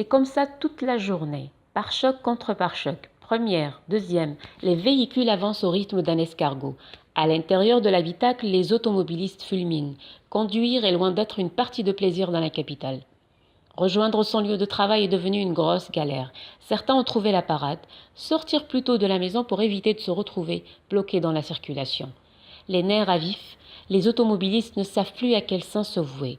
C'est comme ça toute la journée, pare-choc contre pare-choc. Première, deuxième, les véhicules avancent au rythme d'un escargot. À l'intérieur de l'habitacle, les automobilistes fulminent. Conduire est loin d'être une partie de plaisir dans la capitale. Rejoindre son lieu de travail est devenu une grosse galère. Certains ont trouvé la parade, sortir plus tôt de la maison pour éviter de se retrouver bloqués dans la circulation. Les nerfs à vif, les automobilistes ne savent plus à quel sein se vouer.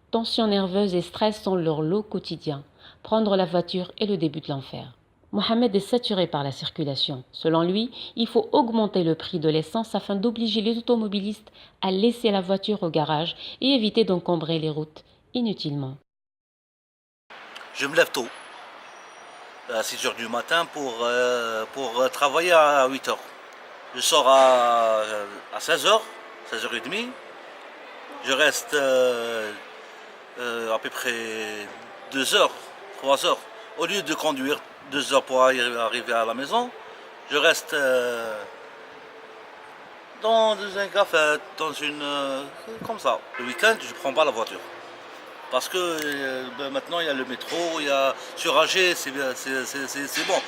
Tensions nerveuses et stress sont leur lot quotidien. Prendre la voiture est le début de l'enfer. Mohamed est saturé par la circulation. Selon lui, il faut augmenter le prix de l'essence afin d'obliger les automobilistes à laisser la voiture au garage et éviter d'encombrer les routes inutilement. Je me lève tôt, à 6 heures du matin pour travailler à 8 heures. Je sors à 16 heures, 16h30. Je reste à peu près 2 heures, 3 heures. Au lieu de conduire 2 heures pour arriver à la maison, je reste dans un café, comme ça. Le week-end, je ne prends pas la voiture. Parce que maintenant il y a le métro, il y a sur Alger, c'est bon.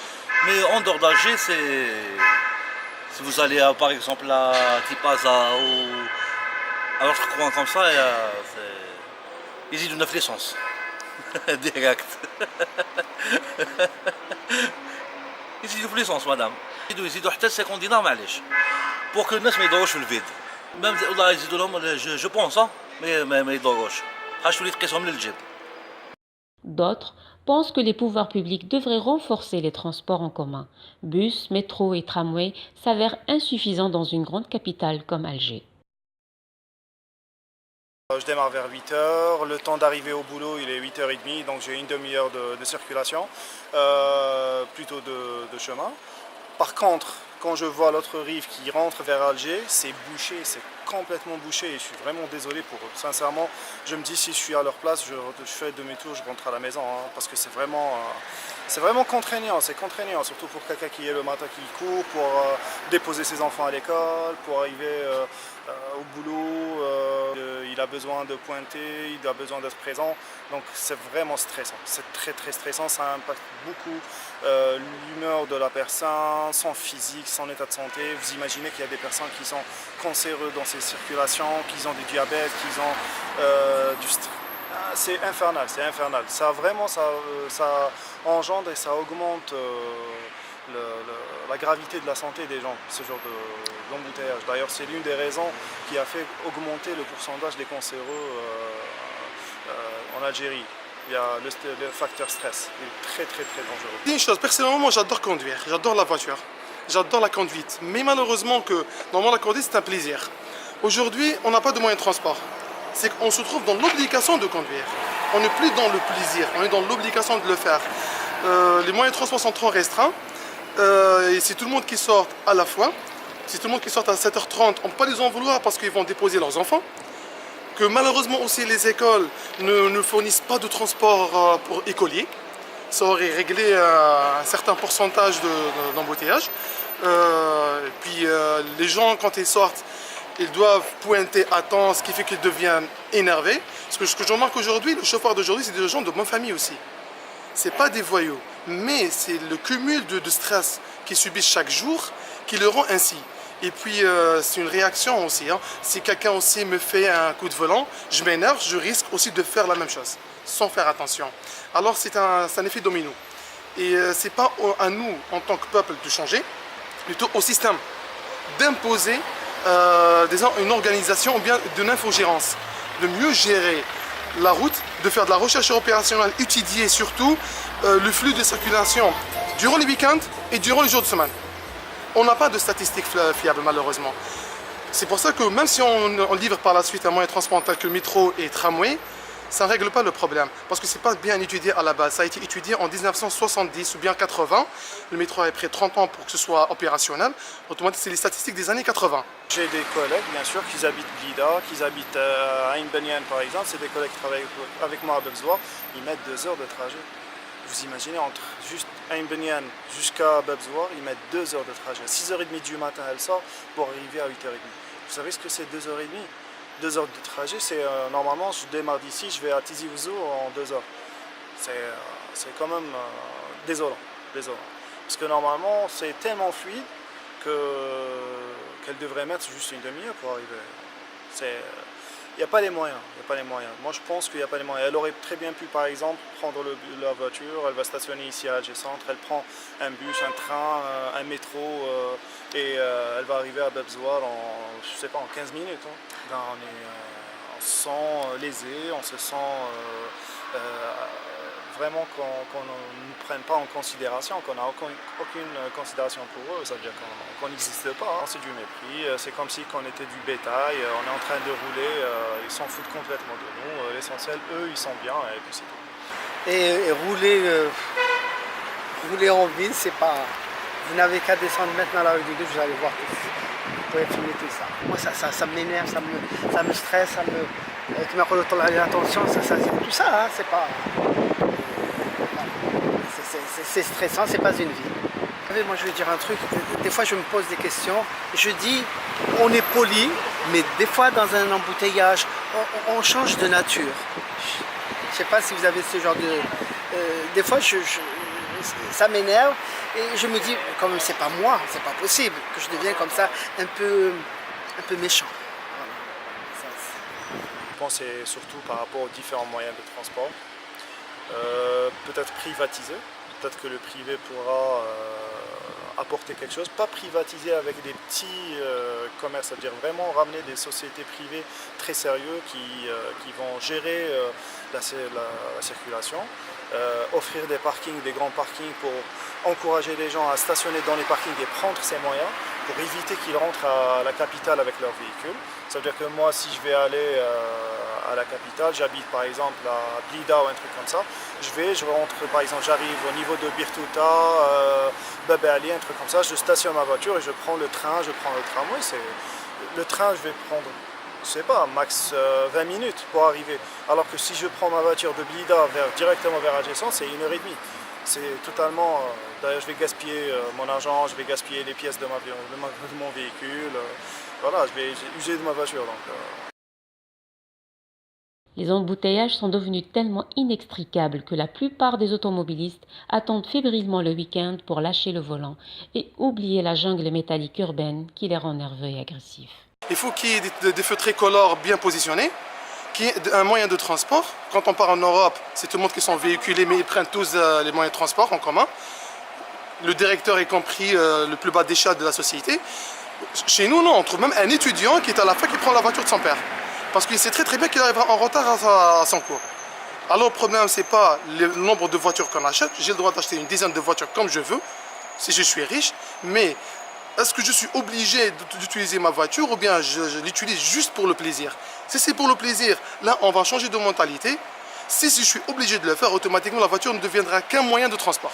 Mais en dehors d'Alger, si vous allez par exemple à Tipaza ou à l'autre coin comme ça, ils y donnent l'essence. Direct. Ils y donnent l'essence, madame. Ils y donnent حتى 50 dinars معليش. Pour que الناس ما يدوروش في الفيد. Même والله يزيدوا لهم, je pense, mais ما يدوروش. D'autres pensent que les pouvoirs publics devraient renforcer les transports en commun. Bus, métro et tramway s'avèrent insuffisants dans une grande capitale comme Alger. Je démarre vers 8 heures, le temps d'arriver au boulot il est 8h30, donc j'ai une demi-heure de circulation, plutôt de chemin. Par contre, quand je vois l'autre rive qui rentre vers Alger, c'est bouché, c'est complètement bouché et je suis vraiment désolé pour eux. Sincèrement, je me dis si je suis à leur place, je fais demi-tour, je rentre à la maison, parce que c'est vraiment contraignant, surtout pour quelqu'un qui est le matin qui court, pour déposer ses enfants à l'école, pour arriver au boulot, il a besoin de pointer, il a besoin d'être présent, donc c'est vraiment stressant, c'est très très stressant, ça impacte beaucoup l'humeur de la personne, son physique, son état de santé. Vous imaginez qu'il y a des personnes qui sont cancéreuses dans ces circulations, qui ont du diabète, qui ont du stress. C'est infernal, c'est infernal. Ça vraiment, ça engendre et ça augmente la gravité de la santé des gens, ce genre d'embouteillage. D'ailleurs, c'est l'une des raisons qui a fait augmenter le pourcentage des cancéreux en Algérie. Il y a le facteur stress, il est très très très dangereux. Une chose, personnellement, moi j'adore conduire, j'adore la voiture, j'adore la conduite. Mais malheureusement normalement la conduite c'est un plaisir. Aujourd'hui, on n'a pas de moyens de transport. C'est qu'on se trouve dans l'obligation de conduire. On n'est plus dans le plaisir, on est dans l'obligation de le faire. Les moyens de transport sont trop restreints. Et c'est tout le monde qui sort à la fois. C'est tout le monde qui sort à 7h30, on ne peut pas les en vouloir parce qu'ils vont déposer leurs enfants. Que malheureusement aussi les écoles ne fournissent pas de transport pour écoliers. Ça aurait réglé un certain pourcentage d'embouteillage. Puis les gens quand ils sortent, ils doivent pointer à temps, ce qui fait qu'ils deviennent énervés. Parce que ce que je remarque aujourd'hui, le chauffeur d'aujourd'hui, c'est des gens de bonne famille aussi. C'est pas des voyous, mais c'est le cumul de stress qu'ils subissent chaque jour qui le rend ainsi. Et puis c'est une réaction aussi. Si quelqu'un aussi me fait un coup de volant, je m'énerve, je risque aussi de faire la même chose, sans faire attention. Alors c'est un effet domino. Et c'est pas à nous, en tant que peuple, de changer, plutôt au système, d'imposer une organisation ou bien d'une infogérance, de mieux gérer la route, de faire de la recherche opérationnelle, étudier surtout le flux de circulation durant les week-ends et durant les jours de semaine. On n'a pas de statistiques fiables malheureusement. C'est pour ça que même si on livre par la suite un moyen de transport tel que le métro et tramway, ça ne règle pas le problème. Parce que ce n'est pas bien étudié à la base. Ça a été étudié en 1970 ou bien 80. Le métro a pris 30 ans pour que ce soit opérationnel. Autrement dit, c'est les statistiques des années 80. J'ai des collègues, bien sûr, qui habitent Blida, qui habitent à Ain Benyan par exemple. C'est des collègues qui travaillent avec moi à Babzoar. Ils mettent 2 heures de trajet. Vous imaginez, entre juste Ain Benyan jusqu'à Babzoar, ils mettent 2 heures de trajet. 6h30 du matin, elle sort pour arriver à 8h30. Vous savez ce que c'est 2h30? 2 heures de trajet, c'est normalement, je démarre d'ici, je vais à Tizi Ouzou en 2 heures. c'est quand même désolant. Parce que normalement, c'est tellement fluide qu'elle devrait mettre juste une demi-heure pour arriver. Il n'y a pas les moyens. Moi, je pense qu'il n'y a pas les moyens. Elle aurait très bien pu, par exemple, prendre la voiture, elle va stationner ici à Alger Centre, elle prend un bus, un train, un métro, et elle va arriver à Bebzoar je sais pas, en 15 minutes. Hein. Ben, on se sent lésé, on se sent vraiment qu'on ne nous prenne pas en considération, qu'on n'a aucune considération pour eux, ça veut dire qu'on n'existe pas. Hein. C'est du mépris, c'est comme si on était du bétail, on est en train de rouler, ils s'en foutent complètement de nous. L'essentiel, eux, ils sont bien et puis c'est tout. Et rouler en ville, c'est pas... Vous n'avez qu'à descendre maintenant à la rue du Louvre, vous allez voir tout. Vous pouvez filmer tout ça. Moi, ça m'énerve, ça me stresse, ça me... Qui m'accorde autant l'attention, tout ça, hein, c'est pas... C'est stressant, c'est pas une vie. Vous savez, moi je vais dire un truc, des fois je me pose des questions, je dis, on est poli, mais des fois dans un embouteillage, on change de nature. Je sais pas si vous avez ce genre de... des fois ça m'énerve et je me dis, quand même c'est pas moi, c'est pas possible que je devienne comme ça un peu méchant. Je pense que c'est surtout par rapport aux différents moyens de transport. Peut-être privatiser, peut-être que le privé pourra apporter quelque chose, pas privatiser avec des petits commerces, c'est-à-dire vraiment ramener des sociétés privées très sérieuses qui vont gérer la circulation, offrir des parkings, des grands parkings pour encourager les gens à stationner dans les parkings et prendre ces moyens pour éviter qu'ils rentrent à la capitale avec leur véhicule. Ça veut dire que moi, si je vais aller à la capitale, j'habite par exemple à Blida ou un truc comme ça, je rentre par exemple, j'arrive au niveau de Birtuta, Bab Ali, un truc comme ça, je stationne ma voiture et je prends le train, je prends le tramway. Le train, je vais prendre, je sais pas, max 20 minutes pour arriver. Alors que si je prends ma voiture de Blida directement vers Adjacent, c'est 1h30. C'est totalement... D'ailleurs, je vais gaspiller mon argent, je vais gaspiller les pièces de mon véhicule. Voilà, je vais user de ma voiture. Les embouteillages sont devenus tellement inextricables que la plupart des automobilistes attendent fébrilement le week-end pour lâcher le volant et oublier la jungle métallique urbaine qui les rend nerveux et agressifs. Il faut qu'il y ait des feux tricolores bien positionnés, qu'il y ait un moyen de transport. Quand on part en Europe, c'est tout le monde qui sont véhiculés, mais ils prennent tous les moyens de transport en commun. Le directeur est compris le plus bas d'échelle de la société. Chez nous, non, on trouve même un étudiant qui est à la fac qui prend la voiture de son père. Parce qu'il sait très très bien qu'il arrivera en retard à son cours. Alors le problème, c'est pas le nombre de voitures qu'on achète. J'ai le droit d'acheter une dizaine de voitures comme je veux, si je suis riche. Mais est-ce que je suis obligé d'utiliser ma voiture ou bien je l'utilise juste pour le plaisir? Si c'est pour le plaisir, là, on va changer de mentalité. Si je suis obligé de le faire, automatiquement, la voiture ne deviendra qu'un moyen de transport.